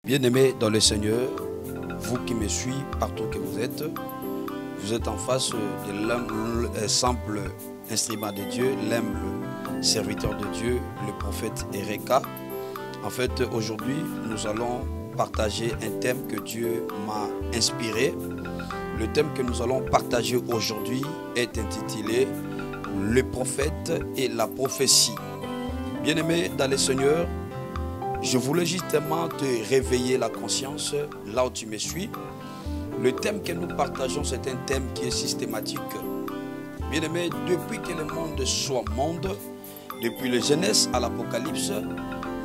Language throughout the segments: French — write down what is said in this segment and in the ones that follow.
Bien-aimés dans le Seigneur, vous qui me suivez partout que vous êtes en face de l'humble simple instrument de Dieu, l'humble serviteur de Dieu, le prophète Ereka. En fait, aujourd'hui, nous allons partager un thème que Dieu m'a inspiré. Le thème que nous allons partager aujourd'hui est intitulé « Le prophète et la prophétie ». Bien-aimés dans le Seigneur, je voulais justement te réveiller la conscience là où tu me suis. Le thème que nous partageons, c'est un thème qui est systématique. Bien-aimés, depuis que le monde soit monde, depuis la Genèse à l'Apocalypse,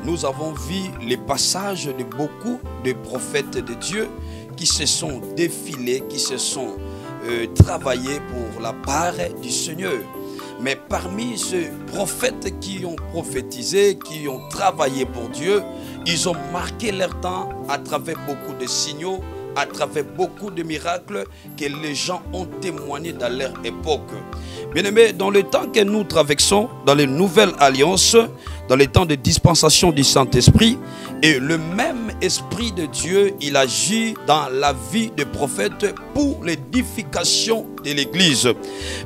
nous avons vu les passages de beaucoup de prophètes de Dieu qui se sont défilés, qui se sont travaillés pour la part du Seigneur. Mais parmi ces prophètes qui ont prophétisé, qui ont travaillé pour Dieu, ils ont marqué leur temps à travers beaucoup de signaux, à travers beaucoup de miracles que les gens ont témoigné dans leur époque. Bien-aimés, dans le temps que nous traversons, dans les nouvelles alliances, dans les temps de dispensation du Saint-Esprit, et le même Esprit de Dieu, il agit dans la vie des prophètes pour l'édification de l'Église.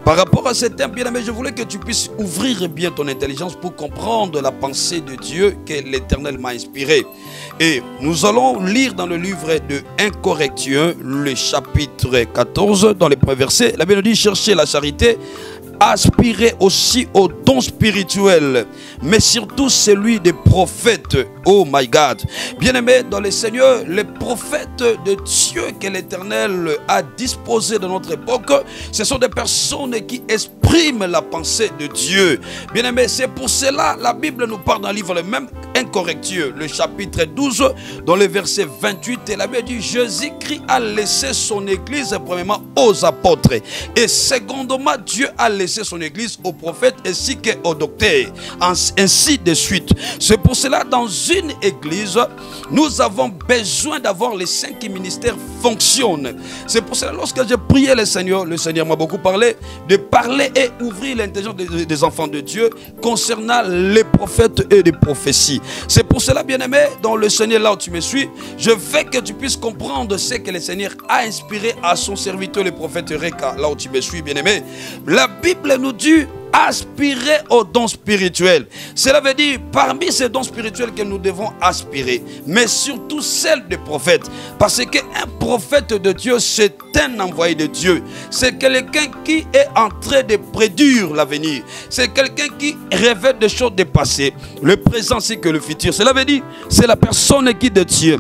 Par rapport à ce thème, bien-aimé, je voulais que tu puisses ouvrir bien ton intelligence pour comprendre la pensée de Dieu que l'Éternel m'a inspiré. Et nous allons lire dans le livre de 1 Corinthiens, le chapitre 14, dans les premiers versets. La Bible dit « Cherchez la charité ». Aspirez aussi aux dons spirituels, mais surtout celui des prophètes. Oh my God. Bien-aimés dans le Seigneur, les prophètes de Dieu que l'Éternel a disposés dans notre époque, ce sont des personnes qui expriment la pensée de Dieu. Bien-aimés, c'est pour cela la Bible nous parle dans le livre le même 1 Corinthiens, le chapitre 12, dans le verset 28, et la Bible dit « Jésus-Christ a laissé son église premièrement aux apôtres, et secondement Dieu a laissé son église aux prophètes ainsi qu'aux docteurs, ainsi de suite. » C'est pour cela dans une église, nous avons besoin d'avoir les 5 ministères fonctionnent. C'est pour cela lorsque j'ai prié le Seigneur m'a beaucoup parlé de parler et ouvrir l'intelligence des enfants de Dieu concernant les prophètes et les prophéties. C'est pour cela, bien-aimé, dans le Seigneur, là où tu me suis, je veux que tu puisses comprendre ce que le Seigneur a inspiré à son serviteur, le prophète Ereka, là où tu me suis, bien-aimé. La Bible nous dit aspirer aux dons spirituels. Cela veut dire parmi ces dons spirituels que nous devons aspirer, mais surtout celles des prophètes. Parce qu'un prophète de Dieu, c'est un envoyé de Dieu. C'est quelqu'un qui est en train de prédire l'avenir. C'est quelqu'un qui révèle des choses du passé, le présent ainsi que le futur. Cela veut dire c'est la personne qui détient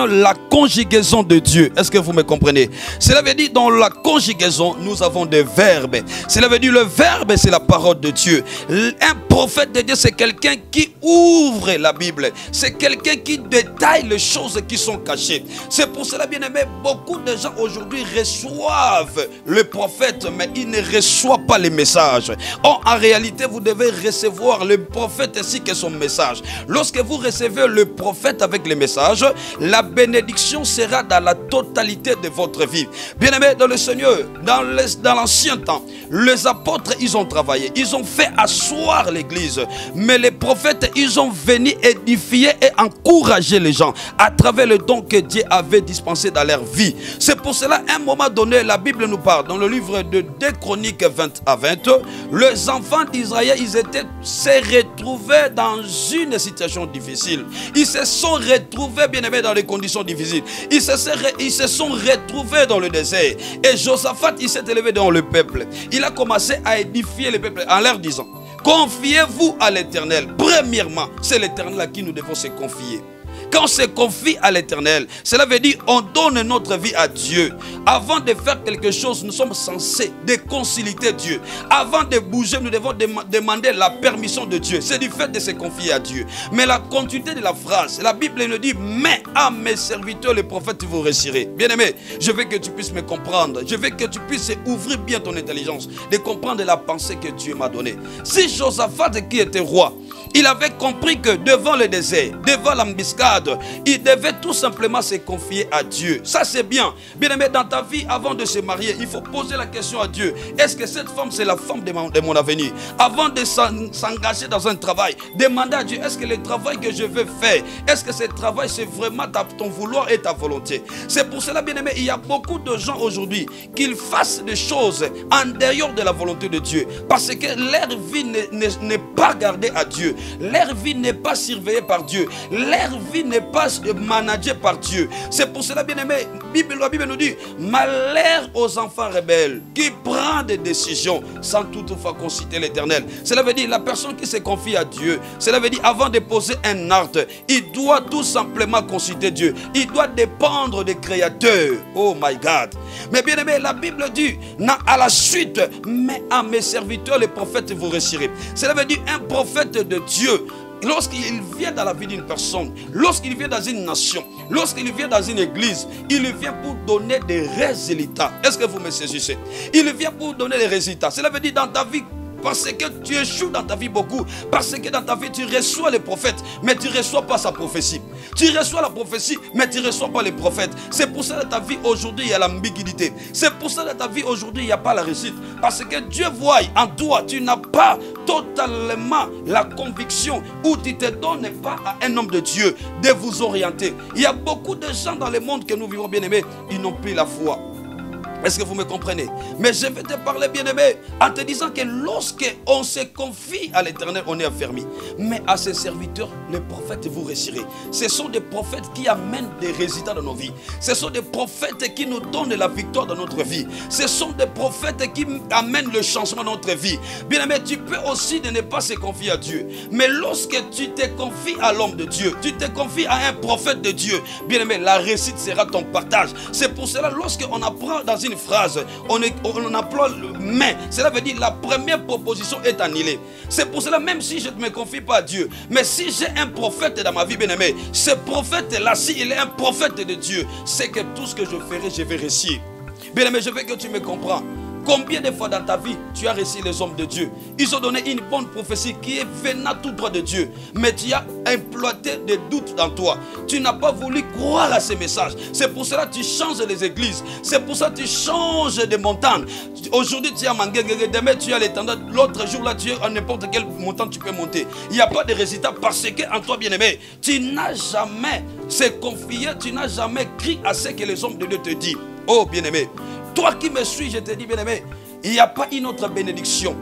la conjugaison de Dieu. Est-ce que vous me comprenez? Cela veut dire dans la conjugaison, nous avons des verbes. Cela veut dire le verbe, c'est la parole de Dieu. Un prophète de Dieu, c'est quelqu'un qui ouvre la Bible. C'est quelqu'un qui détaille les choses qui sont cachées. C'est pour cela, bien aimé, beaucoup de gens aujourd'hui reçoivent le prophète, mais ils ne reçoivent pas les messages. Or, en réalité, vous devez recevoir le prophète ainsi que son message. Lorsque vous recevez le prophète avec les messages, la bénédiction sera dans la totalité de votre vie. Bien-aimés dans le Seigneur, dans l'ancien temps, les apôtres, ils ont travaillé, ils ont fait asseoir l'église. Mais les prophètes, ils ont venu édifier et encourager les gens à travers le don que Dieu avait dispensé dans leur vie. C'est pour cela, à un moment donné, la Bible nous parle, dans le livre de 2 Chroniques 20 à 20, les enfants d'Israël, ils se retrouvaient dans une situation difficile. Ils se sont retrouvés, bien aimés, dans des conditions difficiles. Ils se sont retrouvés dans le désert. Et Josaphat, il s'est élevé dans le peuple. Il a commencé à édifier le peuple en leur disant: confiez-vous à l'Éternel. Premièrement, c'est l'Éternel à qui nous devons se confier. Quand on se confie à l'Éternel, cela veut dire on donne notre vie à Dieu. Avant de faire quelque chose, nous sommes censés de consulter Dieu. Avant de bouger, nous devons demander la permission de Dieu. C'est du fait de se confier à Dieu. Mais la continuité de la phrase, la Bible nous dit: mais à mes serviteurs, les prophètes, vous réussirez. Bien-aimé, je veux que tu puisses me comprendre. Je veux que tu puisses ouvrir bien ton intelligence, de comprendre la pensée que Dieu m'a donnée. Si Josaphat, qui était roi, il avait compris que devant le désert, devant l'embuscade, malade. Il devait tout simplement se confier à Dieu. Ça c'est bien. Bien aimé, dans ta vie, avant de se marier, il faut poser la question à Dieu. Est-ce que cette femme c'est la femme de mon avenir? Avant de s'engager dans un travail, demandez à Dieu, est-ce que le travail que je veux faire, est-ce que ce travail c'est vraiment ton vouloir et ta volonté? C'est pour cela, bien aimé, il y a beaucoup de gens aujourd'hui qui fassent des choses en dehors de la volonté de Dieu, parce que leur vie n'est pas gardée à Dieu, leur vie n'est pas surveillée par Dieu, leur vie n'est pas managée par Dieu. C'est pour cela, bien aimé, la Bible nous dit, malheur aux enfants rebelles qui prennent des décisions sans toutefois consulter l'Éternel. Cela veut dire la personne qui se confie à Dieu, cela veut dire avant de poser un acte, il doit tout simplement consulter Dieu, il doit dépendre des créateurs. Oh my God. Mais bien aimé, la Bible dit à la suite, mais à mes serviteurs les prophètes vous réussirez. Cela veut dire un prophète de Dieu, lorsqu'il vient dans la vie d'une personne, lorsqu'il vient dans une nation, lorsqu'il vient dans une église, il vient pour donner des résultats. Est-ce que vous me saisissez? Il vient pour donner des résultats. Cela veut dire dans ta vie, parce que tu échoues dans ta vie beaucoup, parce que dans ta vie tu reçois les prophètes, mais tu ne reçois pas sa prophétie. Tu reçois la prophétie, mais tu ne reçois pas les prophètes. C'est pour ça que dans ta vie aujourd'hui il y a l'ambiguïté. C'est pour ça que dans ta vie aujourd'hui il n'y a pas la réussite. Parce que Dieu voit en toi, tu n'as pas totalement la conviction, ou tu ne te donnes pas à un homme de Dieu de vous orienter. Il y a beaucoup de gens dans le monde que nous vivons, bien aimés, ils n'ont plus la foi. Est-ce que vous me comprenez? Mais je vais te parler, bien-aimé, en te disant que lorsque on se confie à l'Éternel, on est affermi. Mais à ses serviteurs, les prophètes vous réussirez. Ce sont des prophètes qui amènent des résultats dans nos vies. Ce sont des prophètes qui nous donnent la victoire dans notre vie. Ce sont des prophètes qui amènent le changement dans notre vie. Bien-aimé, tu peux aussi ne pas se confier à Dieu. Mais lorsque tu te confies à l'homme de Dieu, tu te confies à un prophète de Dieu, bien-aimé, la réussite sera ton partage. C'est pour cela, lorsqu'on apprend dans une phrase, on emploie le mais. Cela veut dire la première proposition est annulée. C'est pour cela, même si je ne me confie pas à Dieu, mais si j'ai un prophète dans ma vie, bien aimé, ce prophète-là, s'il est un prophète de Dieu, c'est que tout ce que je ferai, je vais réussir. Bien aimé, je veux que tu me comprends. Combien de fois dans ta vie tu as reçu les hommes de Dieu? Ils ont donné une bonne prophétie qui est venant tout droit de Dieu. Mais tu as implanté des doutes dans toi. Tu n'as pas voulu croire à ces messages. C'est pour cela que tu changes les églises. C'est pour ça que tu changes de montagne. Aujourd'hui tu es à Manguégué, demain tu es à l'étendard. L'autre jour là tu es à n'importe quelle montagne tu peux monter. Il n'y a pas de résultat parce qu'en toi bien-aimé, tu n'as jamais se confié, tu n'as jamais cru à ce que les hommes de Dieu te disent. Oh bien-aimé, toi qui me suis, je te dis, bien-aimé, il n'y a pas une autre bénédiction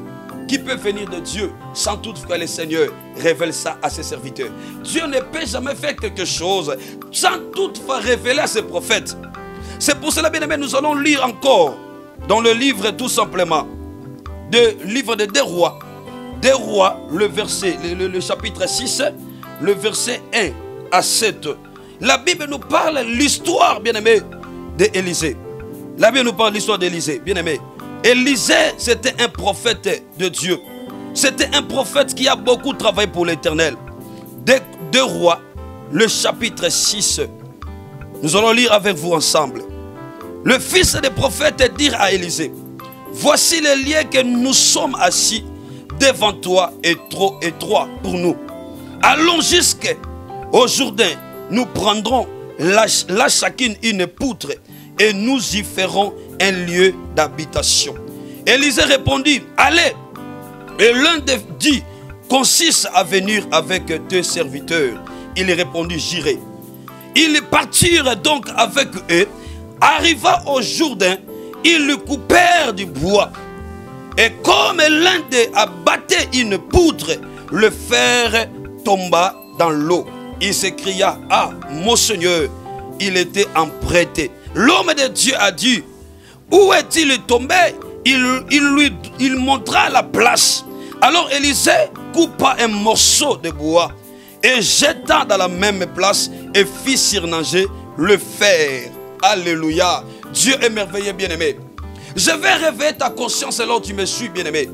qui peut venir de Dieu sans toutefois le Seigneur révèle ça à ses serviteurs. Dieu ne peut jamais faire quelque chose sans toutefois révéler à ses prophètes. C'est pour cela, bien-aimé, nous allons lire encore dans le livre tout simplement, livre de 2 Rois. 2 Rois, le chapitre 6, le verset 1 à 7. La Bible nous parle l'histoire, bien-aimé, d'Élisée. La Bible nous parle de l'histoire d'Élisée, bien aimé. Élisée, c'était un prophète de Dieu. C'était un prophète qui a beaucoup travaillé pour l'Éternel. 2 Rois, le chapitre 6. Nous allons lire avec vous ensemble. Le fils des prophètes dit à Élisée, voici le lieu que nous sommes assis devant toi est trop étroit pour nous. Allons jusqu'au Jourdain, nous prendrons là chacune une poutre et nous y ferons un lieu d'habitation. Élisée répondit, allez. Et l'un dit, consiste à venir avec 2 serviteurs. Il répondit, j'irai. Ils partirent donc avec eux. Arriva au Jourdain, ils lui coupèrent du bois. Et comme l'un d'eux abattait une poutre, le fer tomba dans l'eau. Il s'écria, ah, mon Seigneur, il était emprêté. L'homme de Dieu a dit, où est-il tombé? Il montra la place. Alors Élisée coupa un morceau de bois et jeta dans la même place et fit surnager le fer. Alléluia. Dieu est merveilleux, bien-aimé. Je vais réveiller ta conscience alors tu me suis, bien-aimé.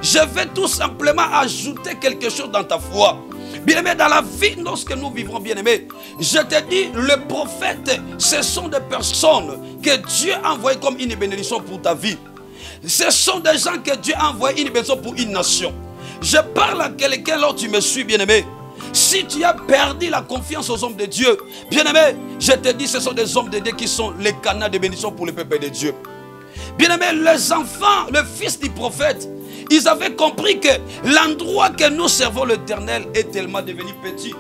Je vais tout simplement ajouter quelque chose dans ta foi. Bien-aimé, dans la vie, lorsque nous vivrons, bien-aimé, je te dis, le prophète, ce sont des personnes que Dieu a envoyées comme une bénédiction pour ta vie. Ce sont des gens que Dieu a envoyés une bénédiction pour une nation. Je parle à quelqu'un, là tu me suis, bien-aimé. Si tu as perdu la confiance aux hommes de Dieu, bien-aimé, je te dis, ce sont des hommes de Dieu qui sont les canaux de bénédiction pour le peuple de Dieu. Bien-aimé, les enfants, le fils du prophète, ils avaient compris que l'endroit que nous servons l'Éternel est tellement devenu petit.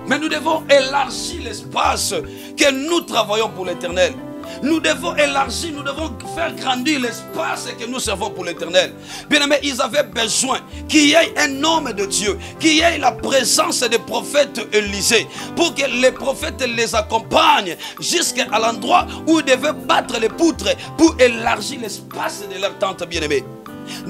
Mais nous devons élargir l'espace que nous travaillons pour l'Éternel. Nous devons élargir, nous devons faire grandir l'espace que nous servons pour l'Éternel. Bien aimé, ils avaient besoin qu'il y ait un homme de Dieu, qu'il y ait la présence des prophètes Élisée, pour que les prophètes les accompagnent jusqu'à l'endroit où ils devaient battre les poutres pour élargir l'espace de leur tente bien-aimée.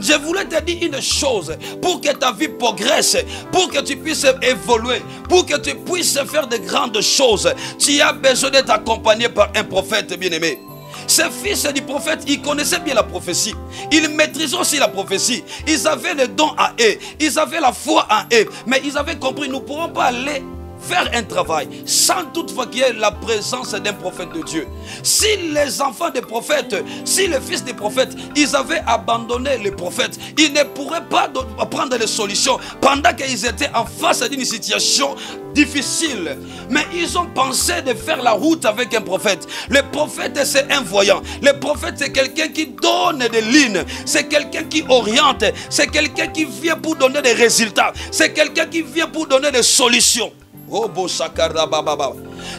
Je voulais te dire une chose, pour que ta vie progresse, pour que tu puisses évoluer, pour que tu puisses faire de grandes choses, tu as besoin d'être accompagné par un prophète bien-aimé. Ces fils du prophète, ils connaissaient bien la prophétie. Ils maîtrisaient aussi la prophétie. Ils avaient le don à eux. Ils avaient la foi en eux. Mais ils avaient compris, nous ne pourrons pas aller faire un travail sans toutefois qu'il y ait la présence d'un prophète de Dieu. Si les enfants des prophètes, si les fils des prophètes, ils avaient abandonné les prophètes, ils ne pourraient pas prendre les solutions pendant qu'ils étaient en face d'une situation difficile. Mais ils ont pensé de faire la route avec un prophète. Le prophète, c'est un voyant. Le prophète, c'est quelqu'un qui donne des lignes. C'est quelqu'un qui oriente. C'est quelqu'un qui vient pour donner des résultats. C'est quelqu'un qui vient pour donner des solutions. Oh,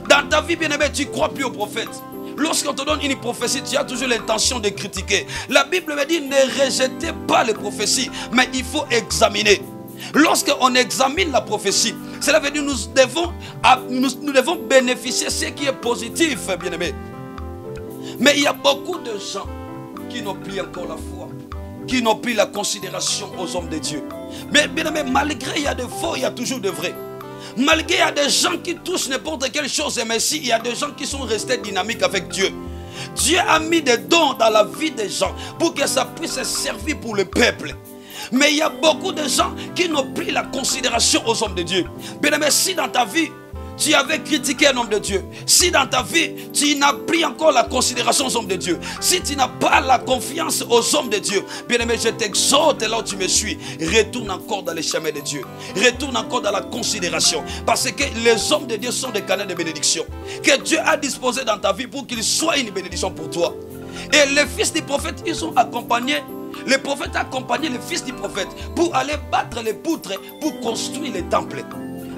dans ta vie, bien-aimé, tu ne crois plus au prophète. Lorsqu'on te donne une prophétie, tu as toujours l'intention de critiquer. La Bible me dit, ne rejetez pas les prophéties, mais il faut examiner. Lorsqu'on examine la prophétie, cela veut dire que nous devons bénéficier de ce qui est positif, bien-aimé. Mais il y a beaucoup de gens qui n'ont plus encore la foi, qui n'ont plus la considération aux hommes de Dieu. Mais bien-aimé, malgré il y a de faux, il y a toujours de vrais. Malgré il y a des gens qui touchent n'importe quelle chose, mais si il y a des gens qui sont restés dynamiques avec Dieu. Dieu a mis des dons dans la vie des gens pour que ça puisse servir pour le peuple. Mais il y a beaucoup de gens qui n'ont plus la considération aux hommes de Dieu. Bien aimé, si dans ta vie, tu avais critiqué un homme de Dieu, si dans ta vie, tu n'as pris encore la considération aux hommes de Dieu, si tu n'as pas la confiance aux hommes de Dieu, bien aimé, je t'exhorte là où tu me suis, retourne encore dans les chemins de Dieu, retourne encore dans la considération, parce que les hommes de Dieu sont des canaux de bénédiction, que Dieu a disposé dans ta vie pour qu'ils soient une bénédiction pour toi. Et les fils des prophètes, ils ont accompagné, les prophètes ont accompagné les fils des prophètes pour aller battre les poutres, pour construire les temples.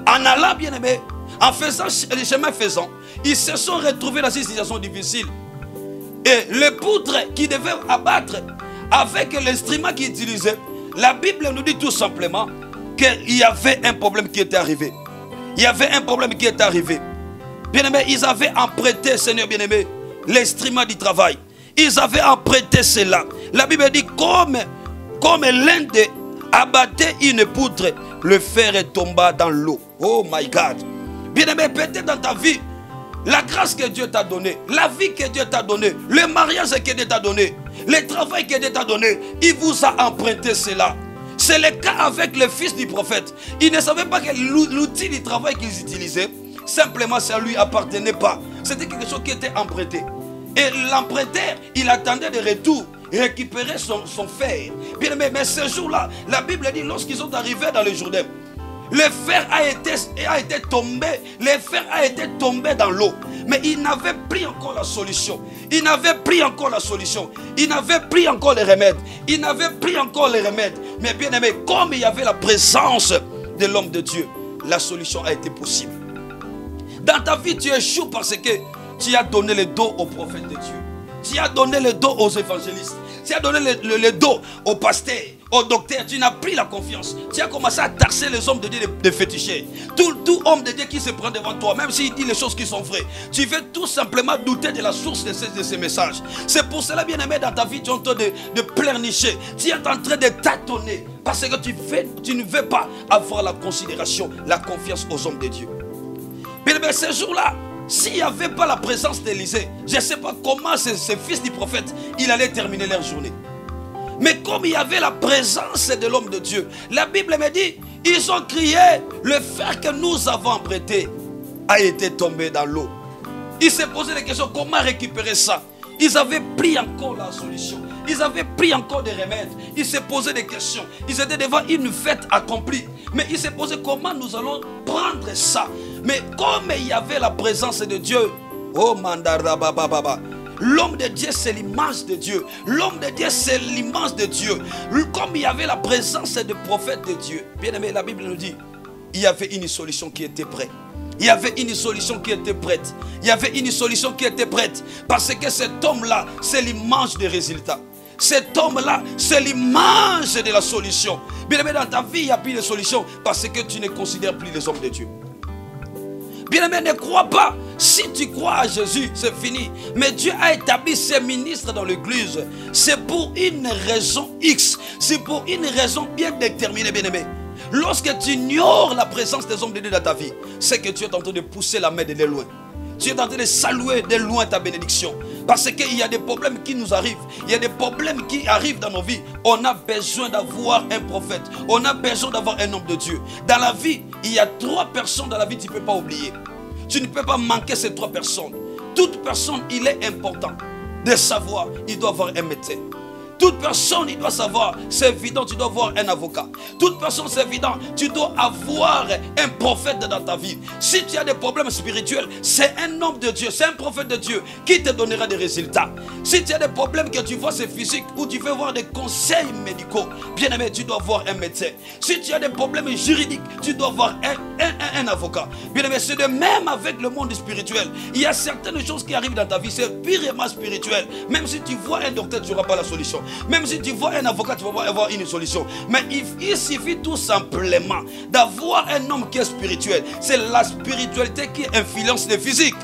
En allant, bien aimé, en faisant les chemins faisant, ils se sont retrouvés dans une situation difficile. Et les poutres qui devaient abattre avec l'instrument qu'ils utilisaient, la Bible nous dit tout simplement qu'il y avait un problème qui était arrivé. Il y avait un problème qui était arrivé. Bien aimé, ils avaient emprunté, Seigneur bien-aimé, l'instrument du travail. Ils avaient emprunté cela. La Bible dit comme l'un d'eux abattait une poutre, le fer est tombé dans l'eau. Oh my God. Bien-aimé, peut-être dans ta vie, la grâce que Dieu t'a donnée, la vie que Dieu t'a donnée, le mariage que Dieu t'a donné, le travail que Dieu t'a donné, il vous a emprunté cela. C'est le cas avec le fils du prophète. Il ne savait pas que l'outil du travail qu'ils utilisaient, simplement ça ne lui appartenait pas. C'était quelque chose qui était emprunté. Et l'emprunteur, il attendait de retour récupérer son fer. Bien aimé, mais ce jour-là, la Bible dit, lorsqu'ils sont arrivés dans le Jourdain, le fer a été tombé, le fer a été tombé dans l'eau. Mais il n'avait pris encore la solution. Il n'avait pris encore la solution. Il n'avait pris encore les remèdes. Il n'avait pris encore les remèdes. Mais bien aimé, comme il y avait la présence de l'homme de Dieu, la solution a été possible. Dans ta vie, tu échoues parce que tu as donné le dos aux prophètes de Dieu. Tu as donné le dos aux évangélistes. Tu as donné le dos aux pasteurs, aux docteurs. Tu n'as pris la confiance. Tu as commencé à taxer les hommes de Dieu de fétichés. Tout homme de Dieu qui se prend devant toi, même s'il dit les choses qui sont vraies, tu veux tout simplement douter de la source de ces messages. C'est pour cela, bien aimé, dans ta vie, tu es en train de pleurnicher. Tu es en train de tâtonner. Parce que tu ne veux pas avoir la considération, la confiance aux hommes de Dieu. Bien aimé, ce jour-là, s'il n'y avait pas la présence d'Élisée, je ne sais pas comment ces fils du prophète, il allait terminer leur journée. Mais comme il y avait la présence de l'homme de Dieu, la Bible me dit, ils ont crié, le fer que nous avons emprunté a été tombé dans l'eau. Ils se posaient des questions, comment récupérer ça? Ils avaient pris encore la solution. Ils avaient pris encore des remèdes. Ils se posaient des questions. Ils étaient devant une fête accomplie. Mais ils se posaient comment nous allons prendre ça. Mais comme il y avait la présence de Dieu, oh mandarabababa. L'homme de Dieu, c'est l'image de Dieu. L'homme de Dieu, c'est l'image de Dieu. Comme il y avait la présence des prophètes de Dieu. Bien aimé, la Bible nous dit, il y avait une solution qui était prête. Il y avait une solution qui était prête. Il y avait une solution qui était prête. Parce que cet homme-là, c'est l'image des résultats. Cet homme-là, c'est l'image de la solution. Bien aimé, dans ta vie, il n'y a plus de solution. Parce que tu ne considères plus les hommes de Dieu. Bien aimé, ne crois pas. Si tu crois à Jésus, c'est fini. Mais Dieu a établi ses ministres dans l'église. C'est pour une raison X. C'est pour une raison bien déterminée, bien aimé. Lorsque tu ignores la présence des hommes de Dieu dans ta vie, c'est que tu es en train de pousser la main de loin. Tu es en train de saluer de loin ta bénédiction. Parce qu'il y a des problèmes qui nous arrivent. Il y a des problèmes qui arrivent dans nos vies. On a besoin d'avoir un prophète. On a besoin d'avoir un homme de Dieu. Dans la vie, il y a 3 personnes dans la vie que tu ne peux pas oublier. Tu ne peux pas manquer ces 3 personnes. Toute personne, il est important de savoir, il doit avoir un médecin. Toute personne, il doit savoir, c'est évident, tu dois avoir un avocat. Toute personne, c'est évident, tu dois avoir un prophète dans ta vie. Si tu as des problèmes spirituels, c'est un homme de Dieu, c'est un prophète de Dieu qui te donnera des résultats. Si tu as des problèmes que tu vois, c'est physique, ou tu veux avoir des conseils médicaux, bien aimé, tu dois avoir un médecin. Si tu as des problèmes juridiques, tu dois avoir un avocat. Bien aimé, c'est de même avec le monde spirituel. Il y a certaines choses qui arrivent dans ta vie, c'est purement spirituel. Même si tu vois un docteur, tu n'auras pas la solution. Même si tu vois un avocat, tu vas pas avoir une solution. Mais il suffit tout simplement d'avoir un homme qui est spirituel. C'est la spiritualité qui influence le physique.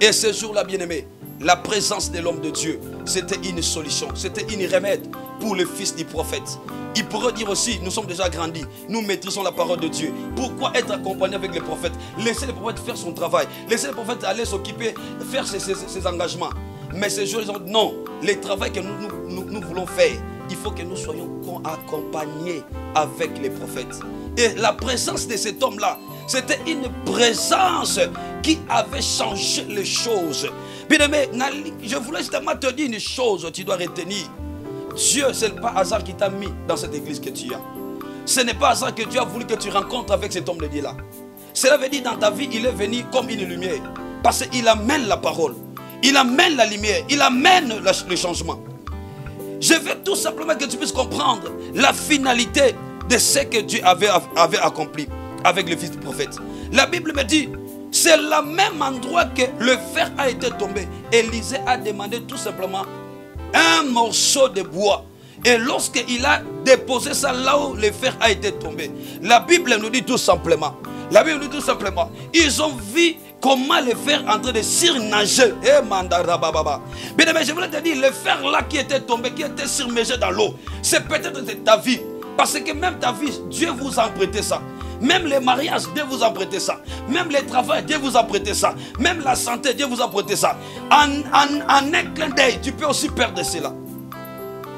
Et ce jour-là, bien-aimé, la présence de l'homme de Dieu, c'était une solution. C'était une remède pour le fils du prophète. Il pourrait dire aussi, nous sommes déjà grandis, nous maîtrisons la parole de Dieu. Pourquoi être accompagné avec les prophètes? Laissez le prophète faire son travail. Laissez le prophète aller s'occuper, faire ses engagements. Mais ces jours, ils ont dit non, le travail que nous voulons faire, il faut que nous soyons accompagnés avec les prophètes. Et la présence de cet homme-là, c'était une présence qui avait changé les choses. Bien aimé, je voulais justement te dire une chose, tu dois retenir. Dieu, ce n'est pas hasard qui t'a mis dans cette église que tu as. Ce n'est pas hasard que Dieu a voulu que tu rencontres avec cet homme de Dieu là. Cela veut dire dans ta vie, il est venu comme une lumière. Parce qu'il amène la parole. Il amène la lumière, il amène le changement. Je veux tout simplement que tu puisses comprendre la finalité de ce que Dieu avait accompli avec le fils du prophète. La Bible me dit, c'est le même endroit que le fer a été tombé. Élisée a demandé tout simplement un morceau de bois. Et lorsqu'il a déposé ça là où le fer a été tombé, la Bible nous dit tout simplement, ils ont vu comment le fer en train de surnager. Bien aimé, je voulais te dire, le fer là qui était tombé, qui était surmergé dans l'eau, c'est peut-être ta vie. Parce que même ta vie, Dieu vous a prêté ça. Même les mariages, Dieu vous a prêté ça. Même les travaux, Dieu vous a prêté ça. Même la santé, Dieu vous a prêté ça. En un clin d'œil, tu peux aussi perdre cela.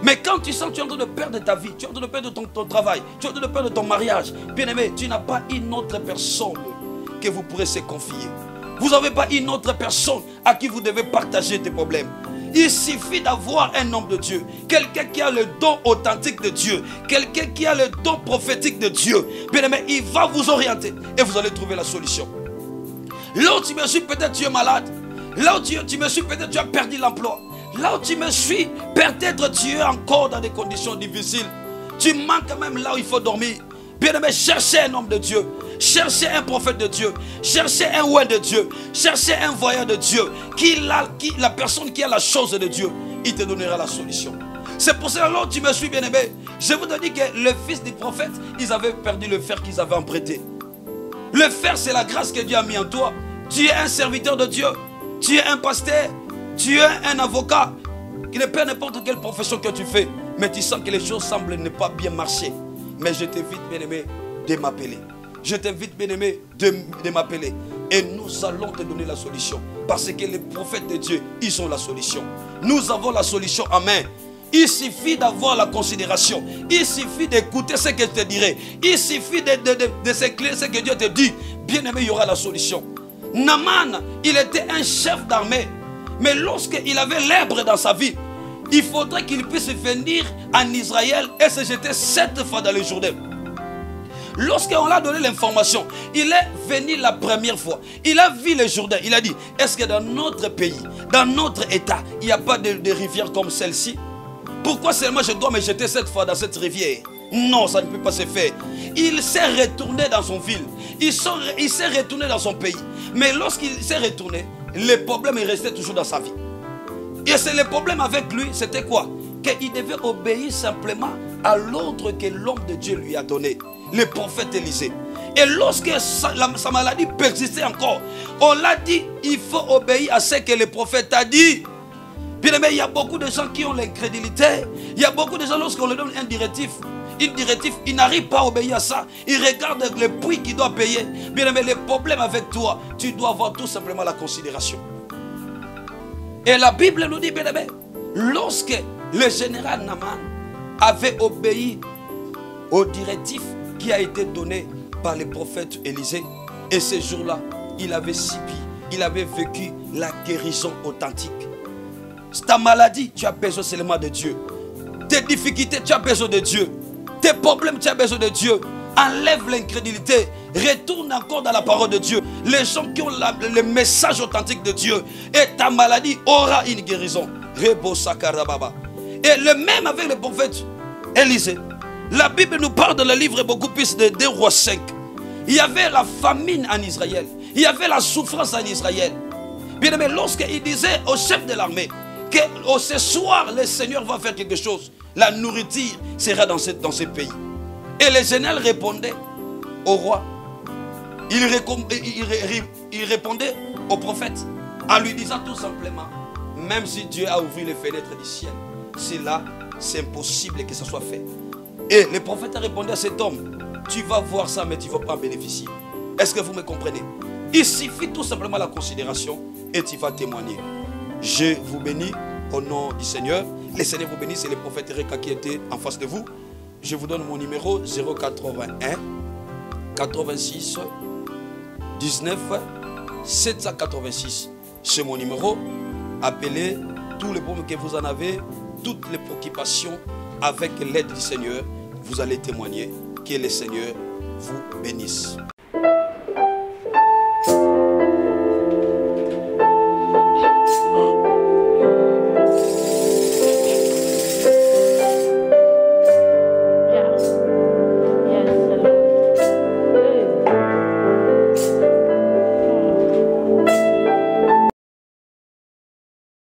Mais quand tu sens que tu es en train de perdre ta vie, tu es en train de perdre ton travail, tu es en train de perdre ton mariage, bien aimé, tu n'as pas une autre personne que vous pourrez se confier. Vous n'avez pas une autre personne à qui vous devez partager tes problèmes. Il suffit d'avoir un homme de Dieu, quelqu'un qui a le don authentique de Dieu, quelqu'un qui a le don prophétique de Dieu. Bien aimé, il va vous orienter et vous allez trouver la solution. Là où tu me suis, peut-être tu es malade. Là où tu me suis, peut-être tu as perdu l'emploi. Là où tu me suis, peut-être tu es encore dans des conditions difficiles. Tu manques même là où il faut dormir. Bien aimé, cherchez un homme de Dieu. Cherchez un prophète de Dieu. Cherchez un ouin de Dieu. Cherchez un voyant de Dieu. La personne qui a la chose de Dieu, il te donnera la solution. C'est pour cela que tu me suis, bien aimé. Je vous dis que le fils du prophète, ils avaient perdu le fer qu'ils avaient emprunté. Le fer, c'est la grâce que Dieu a mis en toi. Tu es un serviteur de Dieu. Tu es un pasteur. Tu es un avocat. Qui ne peut n'importe quelle profession que tu fais. Mais tu sens que les choses semblent ne pas bien marcher. Mais je t'invite, bien aimé, de m'appeler. Je t'invite, bien aimé, de m'appeler. Et nous allons te donner la solution. Parce que les prophètes de Dieu, ils ont la solution. Nous avons la solution en main. Il suffit d'avoir la considération. Il suffit d'écouter ce que je te dirai. Il suffit de s'éclairer ce que Dieu te dit. Bien aimé, il y aura la solution. Naaman, il était un chef d'armée. Mais lorsqu'il avait lèpre dans sa vie, il faudrait qu'il puisse venir en Israël et se jeter 7 fois dans le Jourdain. Lorsqu'on l'a donné l'information, il est venu la première fois. Il a vu le Jourdain. Il a dit, est-ce que dans notre pays, dans notre état, il n'y a pas de rivière comme celle-ci? Pourquoi seulement je dois me jeter 7 fois dans cette rivière? Non, ça ne peut pas se faire. Il s'est retourné dans son ville. Il s'est retourné dans son pays. Mais lorsqu'il s'est retourné, le problème est resté toujours dans sa vie. Et c'est le problème avec lui, c'était quoi? Qu'il devait obéir simplement à l'ordre que l'homme de Dieu lui a donné, le prophète Élisée. Et lorsque sa maladie persistait encore, on l'a dit, il faut obéir à ce que le prophète a dit. Bien aimé, il y a beaucoup de gens qui ont l'incrédulité. Il y a beaucoup de gens, lorsqu'on leur donne une directive, ils n'arrivent pas à obéir à ça. Ils regardent le prix qu'ils doivent payer. Bien aimé, le problème avec toi, tu dois avoir tout simplement la considération. Et la Bible nous dit, bien aimé, lorsque le général Naaman avait obéi aux directives qui a été données par le prophète Élisée, et ce jour-là, il avait subi, il avait vécu la guérison authentique. Ta maladie, tu as besoin seulement de Dieu. Tes difficultés, tu as besoin de Dieu. Tes problèmes, tu as besoin de Dieu. Enlève l'incrédulité. Retourne encore dans la parole de Dieu. Les gens qui ont le message authentique de Dieu. Et ta maladie aura une guérison. Et le même avec le prophète Élisée. La Bible nous parle dans le livre beaucoup plus de 2 Rois 5. Il y avait la famine en Israël. Il y avait la souffrance en Israël. Bien aimé, lorsqu'il disait au chef de l'armée que ce soir le Seigneur va faire quelque chose, la nourriture sera dans ce pays. Et le général répondait au roi. Il répondait au prophète en lui disant tout simplement, même si Dieu a ouvert les fenêtres du ciel, c'est là, c'est impossible que ça soit fait. Et le prophète a répondu à cet homme, tu vas voir ça mais tu ne vas pas en bénéficier. Est-ce que vous me comprenez? Il suffit tout simplement la considération et tu vas témoigner. Je vous bénis au nom du Seigneur. Le Seigneur vous bénisse, c'est le prophète Erika qui était en face de vous. Je vous donne mon numéro 081 86 19 786. C'est mon numéro. Appelez tous les problèmes que vous en avez, toutes les préoccupations avec l'aide du Seigneur. Vous allez témoigner. Que le Seigneur vous bénisse.